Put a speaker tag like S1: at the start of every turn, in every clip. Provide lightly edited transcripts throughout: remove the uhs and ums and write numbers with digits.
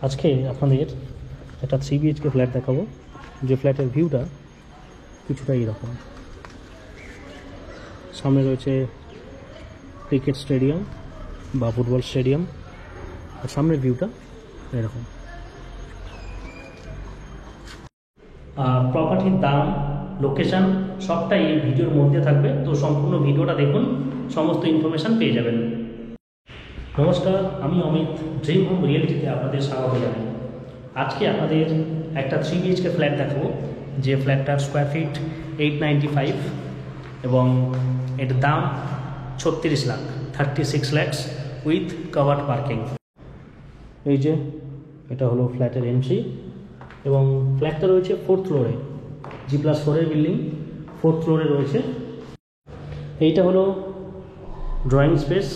S1: আজকে আপনাদের একটা 3 BHK ফ্ল্যাট দেখাবো, যে ফ্ল্যাটের ভিউটা কিছুটা এরকম। সামনে রয়েছে ক্রিকেট স্টেডিয়াম বা ফুটবল স্টেডিয়াম, আর সামনের ভিউটা এরকম। প্রপার্টির দাম, লোকেশান সবটাই এই ভিডিওর মধ্যে থাকবে, তো সম্পূর্ণ ভিডিওটা দেখুন, সমস্ত ইনফরমেশান পেয়ে যাবেন। নমস্কার, আমি অমিত, ড্রিম হোম রিয়েলিটিতে আপনাদের স্বাগত জানাই। আজকে আপনাদের একটা 3 BHK ফ্ল্যাট দেখাবো, যে ফ্ল্যাটটার স্কোয়ার ফিট 895 এবং এটার দাম 36 lakh, 36 lakhs with covered parking. এই যে এটা হলো ফ্ল্যাটের এন্ট্রি, এবং ফ্ল্যাটটা রয়েছে 4th ফ্লোরে, G+4 বিল্ডিং, 4th ফ্লোরে রয়েছে। এইটা হলো ড্রয়িং স্পেস,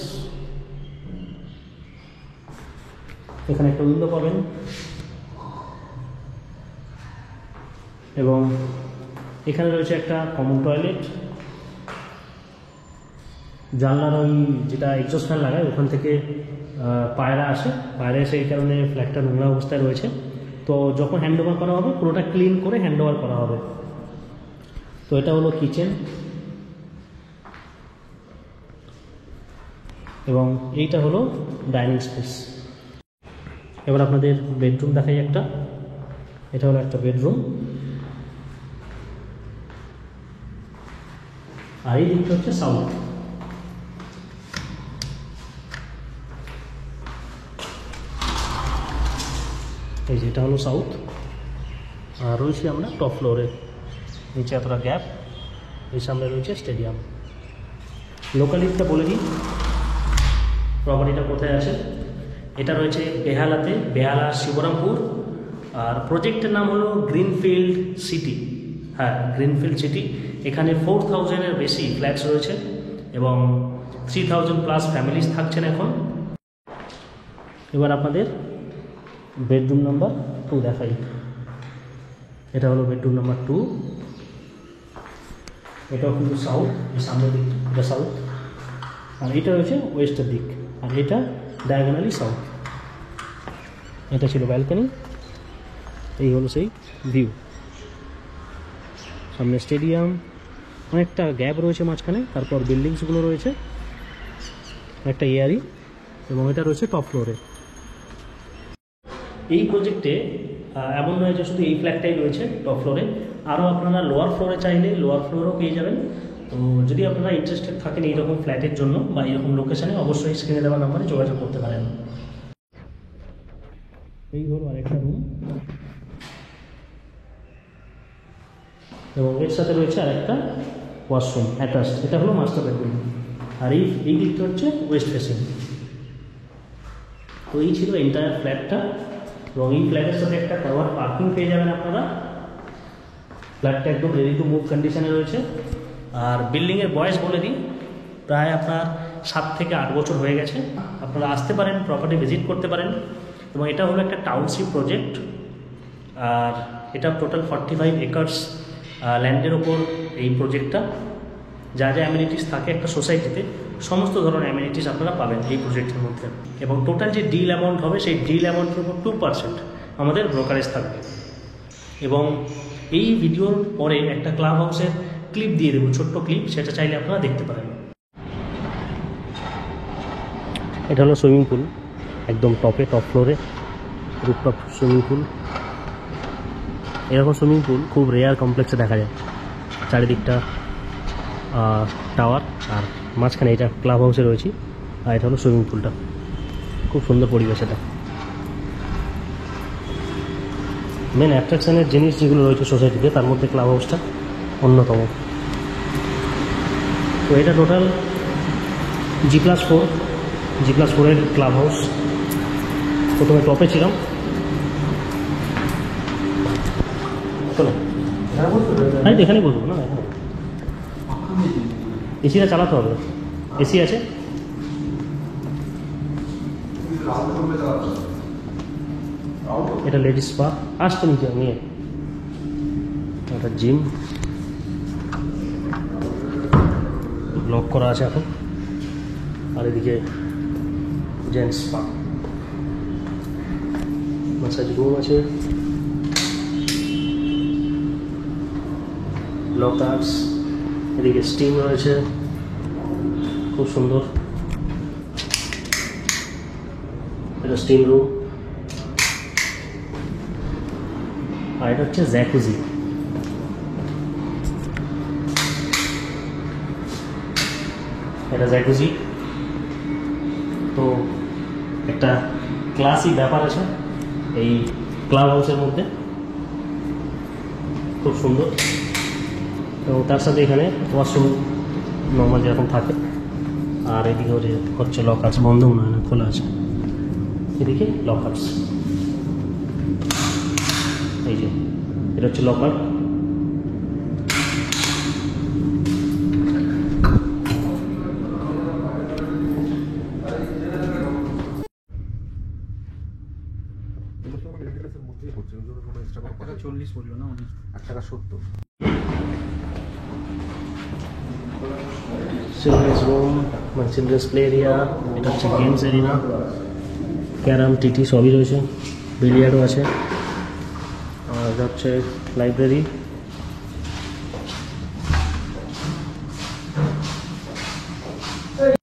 S1: এখানে একটা উইন্ডো পাবেন, এবং এখানে রয়েছে একটা কমন টয়লেট। জানলার ওই যেটা এক্সস্ট ফ্যান লাগায় ওখান থেকে পায়রা আসে, পায়রা এসে এই কারণে ফ্ল্যাটটা নোংরা অবস্থায় রয়েছে। তো যখন হ্যান্ডওভার করা হবে পুরোটা ক্লিন করে হ্যান্ডওভার করা হবে। তো এটা হলো কিচেন, এবং এইটা হলো ডাইনিং স্পেস। এবার আপনাদের বেডরুম দেখাই একটা। এটা হলো একটা বেডরুম, আর এই দিকটা হচ্ছে সাউথ। এই যে এটা হলো সাউথ, আর রয়েছি আমরা টপ ফ্লোরে, নিচে এতটা গ্যাপ, এই সামনে রয়েছে স্টেডিয়াম। লোকালিটিটা বলে দিই, প্রপার্টিটা কোথায় আছে। এটা রয়েছে বেহালাতে, বেহালা শিবরামপুর, আর প্রজেক্টের নাম হলো গ্রিনফিল্ড সিটি। হ্যাঁ, গ্রিনফিল্ড সিটি। এখানে 4000-এর বেশি ফ্ল্যাটস রয়েছে এবং 3000+ ফ্যামিলিজ থাকছেন এখন। এবার আপনাদের বেডরুম নাম্বার 2 দেখাই। এটা হলো বেডরুম নাম্বার 2, এটাও কিন্তু সাউথ, এই সামনের দিক এটা সাউথ, আর এটা রয়েছে ওয়েস্টের দিক, আর এটা ডায়াগোনালি সাউথ। এটা ছিল ব্যালকনি, এই হলো সেই ভিউ। সামনে স্টেডিয়াম, অনেকটা গ্যাপ রয়েছে মাঝখানে, তারপর বিল্ডিংসগুলো রয়েছে, একটা এয়ারি, এবং এটা রয়েছে টপ ফ্লোরে। এই প্রজেক্টে এমন নয় যে শুধু এই ফ্ল্যাটটাই রয়েছে টপ ফ্লোরে, আরও আপনারা লোয়ার ফ্লোরে চাইলে লোয়ার ফ্লোরও পেয়ে যাবেন। তো যদি আপনারা ইন্টারেস্টেড থাকেন এইরকম ফ্ল্যাটের জন্য বা এইরকম লোকেশানে, অবশ্যই স্ক্রিনে দেওয়া নাম্বারে যোগাযোগ করতে পারেন। এই হলো আরেকটা রুম, এবং এর সাথে রয়েছে আরেকটা ওয়াশরুম অ্যাটাচড। এটা হলো মাস্টার বেডরুম, আর এই দিকটা হচ্ছে ওয়েস্ট ফেসিং। তো এই ছিল এন্টায়ার ফ্ল্যাটটা, এবং এই ফ্ল্যাটের সাথে একটা কাভার্ড পার্কিং পেয়ে যাবেন আপনারা। ফ্ল্যাটটা একদম রেডি টু মুভ কন্ডিশনে রয়েছে। আর বিল্ডিংয়ের বয়স বলে দিই, প্রায় আপনার 7 থেকে 8 বছর হয়ে গেছে। আপনারা আসতে পারেন, প্রপার্টি ভিজিট করতে পারেন। এবং এটা হলো একটা টাউনশিপ প্রজেক্ট, আর এটা টোটাল 45 একর্স ল্যান্ডের ওপর এই প্রজেক্টটা। যা যা অ্যামিনিটিস থাকে একটা সোসাইটিতে, সমস্ত ধরনের অ্যামিনিটিস আপনারা পাবেন এই প্রজেক্টের মধ্যে। এবং টোটাল যে ডিল অ্যামাউন্ট হবে, সেই ডিল অ্যামাউন্টের উপর 2% আমাদের ব্রোকারেজ থাকবে। এবং এই ভিডিওর পরে একটা ক্লাব হাউসের ক্লিপ দিয়ে দেবো, ছোট্ট ক্লিপ, সেটা চাইলে আপনারা দেখতে পারেন। এটা হলো সুইমিং পুল, একদম টপে, টপ ফ্লোরে রুফটপ সুইমিং পুল। এরকম সুইমিং পুল খুব রেয়ার কমপ্লেক্সে দেখা যায়। চারিদিকটা টাওয়ার, আর মাঝখানে এটা ক্লাব হাউসে রয়েছে, আর এটা হলো সুইমিং পুলটা। খুব সুন্দর পরিবেশ। এটা মেন অ্যাট্রাকশনের জিনিস যেগুলো রয়েছে সোসাইটিতে, তার মধ্যে ক্লাব হাউসটা অন্যতম। তো এটা টোটাল G+4 ক্লাব হাউস। প্রথমে টপে ছিলাম, চলো এখানেই বলবো না, এসিটা চালাতে হবে, এসি আছে। এটা লেডিস স্পা, আসতো নিচে নিয়ে, এটা জিম, লক করা আছে এখন। আর এদিকে জেন্টস স্পা, ম্যাসাজ রুম আছে, লকার্স, এদিকে স্টিম রয়েছে, খুব সুন্দর। এটা স্টিম রুম। আর এটা হচ্ছে জ্যাকুজি। এটা জ্যাকুজি। তো একটা ক্লাসি ব্যাপার আছে এই ক্লাব হাউসের মধ্যে, খুব সুন্দর। এবং তার সাথে এখানে ওয়াশরুম নর্মাল যেরকম থাকে। আর এদিকে হচ্ছে লকার্স, বন্ধ মনে হয় না, খোলা আছে। এদিকে লকার্স, এই যে এটা হচ্ছে লকার।
S2: $40 বললো না, $8.70।
S1: চিলড্রেন্স রুম, মানে চিলড্রেন্স প্লে এরিয়া। এটা হচ্ছে গেমস এরিয়া, ক্যারাম, টিটি সবই রয়েছে, বিলিয়ার্ডও আছে। আর এটা হচ্ছে লাইব্রেরি।